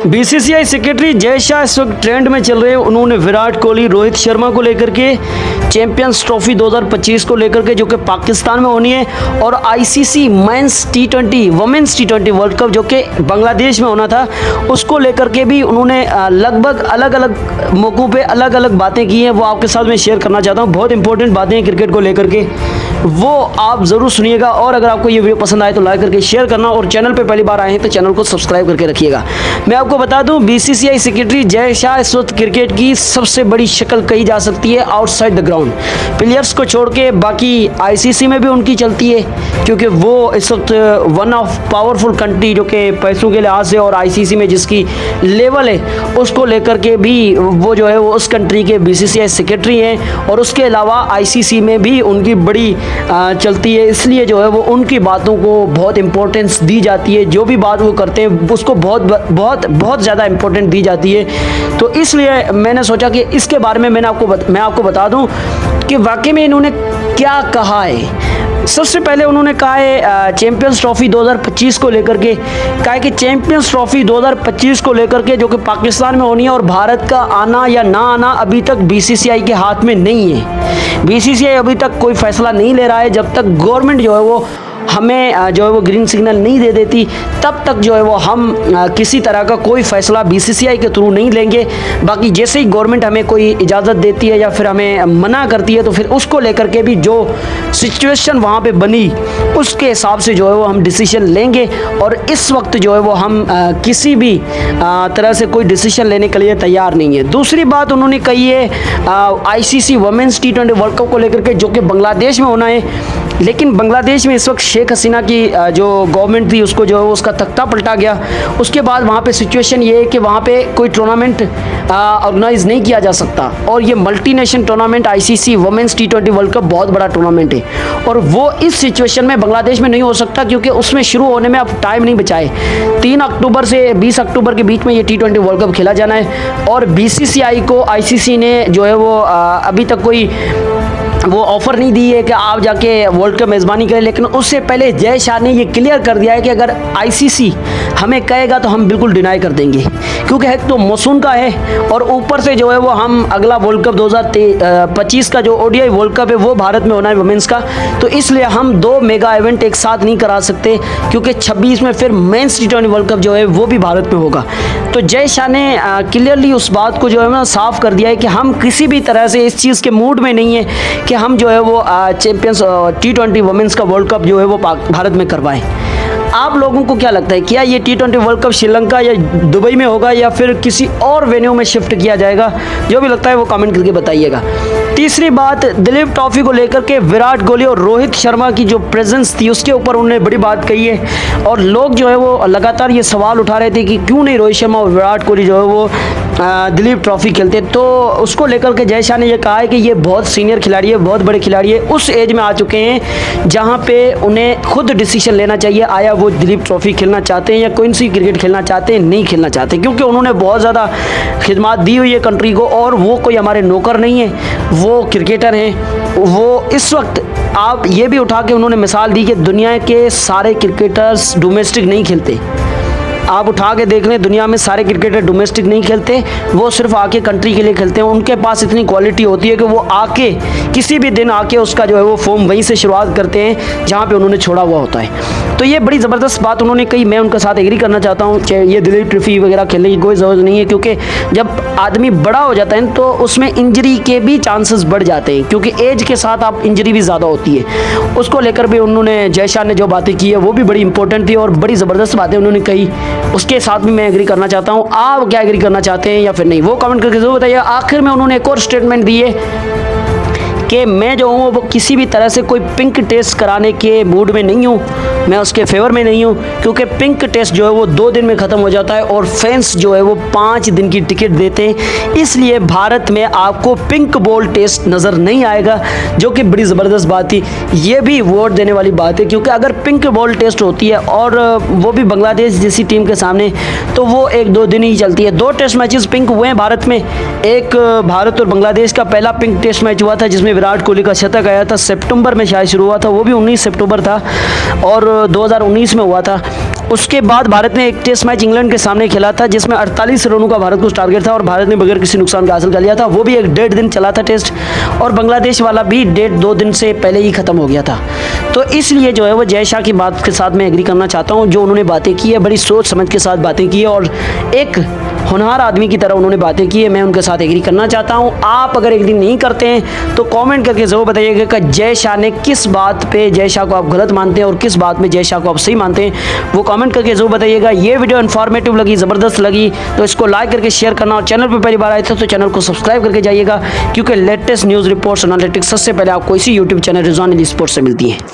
BCCI secretary Jay Shah इस वक्त trend में चल रहे हैं। उन्होंने विराट कोहली, रोहित शर्मा को लेकर के चैंपियंस ट्रॉफी 2025 को लेकर के जो कि पाकिस्तान में होनी है, और आईसीसी मेंस टी20 वुमेन्स टी20 वर्ल्ड कप जो कि बांग्लादेश में होना था, उसको लेकर के भी उन्होंने लगभग अलग अलग मौक़ों पे अलग अलग बातें की हैं। वो आपके साथ मैं शेयर करना चाहता हूँ। बहुत इंपॉर्टेंट बातें हैं क्रिकेट को लेकर के, वो आप ज़रूर सुनिएगा। और अगर आपको ये वीडियो पसंद आए तो लाइक करके शेयर करना, और चैनल पे पहली बार आए हैं तो चैनल को सब्सक्राइब करके रखिएगा। मैं आपको बता दूं, बीसीसीआई सेक्रेटरी जय शाह इस वक्त क्रिकेट की सबसे बड़ी शक्ल कही जा सकती है आउटसाइड द ग्राउंड। प्लेयर्स को छोड़ के बाकी आईसीसी में भी उनकी चलती है, क्योंकि वो इस वक्त वन ऑफ पावरफुल कंट्री जो कि पैसों के लिहाज से और आईसीसी में जिसकी लेवल है उसको लेकर के भी वो जो है वो उस कंट्री के बीसीसीआई सेक्रेटरी हैं। और उसके अलावा आईसीसी में भी उनकी बड़ी चलती है, इसलिए जो है वो उनकी बातों को बहुत इंपॉर्टेंस दी जाती है। जो भी बात वो करते हैं उसको बहुत बहुत बहुत ज़्यादा इंपॉर्टेंट दी जाती है। तो इसलिए मैंने सोचा कि इसके बारे में मैं आपको बता दूं कि वाकई में इन्होंने क्या कहा है। सबसे पहले उन्होंने कहा है चैंपियंस ट्रॉफी 2025 को लेकर के, कहा है कि चैंपियंस ट्रॉफी 2025 को लेकर के जो कि पाकिस्तान में होनी है, और भारत का आना या ना आना अभी तक बीसीसीआई के हाथ में नहीं है। बीसीसीआई अभी तक कोई फैसला नहीं ले रहा है। जब तक गवर्नमेंट जो है वो हमें जो है वो ग्रीन सिग्नल नहीं दे देती, तब तक जो है वो हम किसी तरह का कोई फैसला बीसीसीआई के थ्रू नहीं लेंगे। बाकी जैसे ही गवर्नमेंट हमें कोई इजाज़त देती है या फिर हमें मना करती है, तो फिर उसको लेकर के भी जो सिचुएशन वहाँ पे बनी उसके हिसाब से जो है वो हम डिसीजन लेंगे। और इस वक्त जो है वो हम किसी भी तरह से कोई डिसीजन लेने के लिए तैयार नहीं है। दूसरी बात उन्होंने कही है आईसीसी वुमेन्स टी20 वर्ल्ड कप को लेकर के, जो कि बांग्लादेश में होना है। लेकिन बांग्लादेश में इस वक्त शेख हसीना की जो गवर्नमेंट थी उसको जो है उसका तख्ता पलटा गया। उसके बाद वहाँ पे सिचुएशन ये है कि वहाँ पे कोई टूर्नामेंट ऑर्गेनाइज नहीं किया जा सकता, और ये मल्टीनेशनल टूर्नामेंट आईसीसी वुमेन्स टी20 वर्ल्ड कप बहुत बड़ा टूर्नामेंट है, और वो इस सिचुएशन में बांग्लादेश में नहीं हो सकता, क्योंकि उसमें शुरू होने में अब टाइम नहीं बचा है। 3 अक्टूबर से 20 अक्टूबर के बीच में ये टी20 वर्ल्ड कप खेला जाना है। और बीसीसीआई को आईसीसी ने जो है वो अभी तक कोई वो ऑफ़र नहीं दी है कि आप जाके वर्ल्ड कप मेज़बानी करें। लेकिन उससे पहले जय शाह ने ये क्लियर कर दिया है कि अगर आईसीसी हमें कहेगा तो हम बिल्कुल डिनाई कर देंगे, क्योंकि एक तो मौसूम का है, और ऊपर से जो है वो हम अगला वर्ल्ड कप 2025 का जो ओडीआई वर्ल्ड कप है वो भारत में होना है वुमेन्स का। तो इसलिए हम 2 मेगा इवेंट एक साथ नहीं करा सकते, क्योंकि 26 में फिर मेंस टी20 वर्ल्ड कप जो है वो भी भारत में होगा। तो जय शाह ने क्लियरली उस बात को जो है ना साफ कर दिया है कि हम किसी भी तरह से इस चीज़ के मूड में नहीं है कि हम जो है वो चैंपियंस टी20 वुमेन्स का वर्ल्ड कप जो है वो भारत में करवाएं। आप लोगों को क्या लगता है, क्या ये टी20 वर्ल्ड कप श्रीलंका या दुबई में होगा या फिर किसी और वेन्यू में शिफ्ट किया जाएगा? जो भी लगता है वो कमेंट करके बताइएगा। तीसरी बात, दिलीप ट्रॉफी को लेकर के विराट कोहली और रोहित शर्मा की जो प्रेजेंस थी उसके ऊपर उन्होंने बड़ी बात कही है। और लोग जो है वो लगातार ये सवाल उठा रहे थे कि क्यों नहीं रोहित शर्मा और विराट कोहली जो है वो दिलीप ट्रॉफी खेलते। तो उसको लेकर के जय शाह ने ये कहा है कि ये बहुत सीनियर खिलाड़ी है, बहुत बड़े खिलाड़ी है, उस एज में आ चुके हैं जहाँ पे उन्हें खुद डिसीजन लेना चाहिए, आया वो दिलीप ट्रॉफी खेलना चाहते हैं या कौन सी क्रिकेट खेलना चाहते हैं, नहीं खेलना चाहते, क्योंकि उन्होंने बहुत ज़्यादा खिदमत दी हुई है कंट्री को, और वो कोई हमारे नौकर नहीं है, वो क्रिकेटर हैं। वो इस वक्त आप ये भी उठा के उन्होंने मिसाल दी कि दुनिया के सारे क्रिकेटर्स डोमेस्टिक नहीं खेलते। आप उठा के देख लें, दुनिया में सारे क्रिकेटर डोमेस्टिक नहीं खेलते, वो सिर्फ आके कंट्री के लिए खेलते हैं। उनके पास इतनी क्वालिटी होती है कि वो आके किसी भी दिन आके उसका जो है वो फॉर्म वहीं से शुरुआत करते हैं जहाँ पे उन्होंने छोड़ा हुआ होता है। तो ये बड़ी ज़बरदस्त बात उन्होंने कही, मैं उनके साथ एग्री करना चाहता हूँ। ये दिलीप ट्रॉफी वगैरह खेलने की कोई ज़रूरत नहीं है, क्योंकि जब आदमी बड़ा हो जाता है तो उसमें इंजरी के भी चांसेस बढ़ जाते हैं, क्योंकि एज के साथ आप इंजरी भी ज़्यादा होती है। उसको लेकर भी उन्होंने जय शाह ने जो बातें की है वो भी बड़ी इंपॉर्टेंट थी और बड़ी ज़बरदस्त बातें उन्होंने कही। उसके साथ भी मैं एग्री करना चाहता हूँ। आप क्या एग्री करना चाहते हैं या फिर नहीं, वो कमेंट करके जरूर बताइए। आखिर में उन्होंने एक और स्टेटमेंट दी है कि मैं जो हूँ वो किसी भी तरह से कोई पिंक टेस्ट कराने के मूड में नहीं हूँ, मैं उसके फेवर में नहीं हूँ, क्योंकि पिंक टेस्ट जो है वो 2 दिन में ख़त्म हो जाता है और फैंस जो है वो 5 दिन की टिकट देते हैं। इसलिए भारत में आपको पिंक बॉल टेस्ट नज़र नहीं आएगा, जो कि बड़ी ज़बरदस्त बात थी। ये भी वोट देने वाली बात है, क्योंकि अगर पिंक बॉल टेस्ट होती है और वो भी बांग्लादेश जैसी टीम के सामने, तो वो 1-2 दिन ही चलती है। 2 टेस्ट मैचेस पिंक हुए हैं भारत में। एक भारत और बांग्लादेश का पहला पिंक टेस्ट मैच हुआ था जिसमें विराट कोहली का शतक आया था, सितंबर में शायद शुरू हुआ था, वो भी 19 सितंबर था, और 2019 में हुआ था। उसके बाद भारत ने एक टेस्ट मैच इंग्लैंड के सामने खेला था जिसमें 48 रनों का भारत को टारगेट था और भारत ने बगैर किसी नुकसान का हासिल कर लिया था। वो भी एक 1.5 दिन चला था टेस्ट, और बांग्लादेश वाला भी 2 दिन से पहले ही खत्म हो गया था। तो इसलिए जो है वो जय शाह की बात के साथ मैं एग्री करना चाहता हूँ। जो उन्होंने बातें की है, बड़ी सोच समझ के साथ बातें की है और एक होनहार आदमी की तरह उन्होंने बातें की है। मैं उनके साथ एग्री करना चाहता हूँ। आप अगर एग्री नहीं करते हैं तो कमेंट करके ज़रूर बताइएगा कि जय शाह ने किस बात पे जय शाह को आप गलत मानते हैं और किस बात में जय शाह को आप सही मानते हैं, वो कमेंट करके ज़रूर बताइएगा। ये वीडियो इन्फॉर्मेटिव लगी, ज़बरदस्त लगी तो इसको लाइक करके शेयर करना, और चैनल पर पहली बार आए थे तो चैनल को सब्सक्राइब करके जाइएगा, क्योंकि लेटेस्ट न्यूज़ रिपोर्ट्स एनालिटिक्स सबसे पहले आपको इसी यूट्यूब चैनल रिजवान स्पोर्ट्स से मिलती है।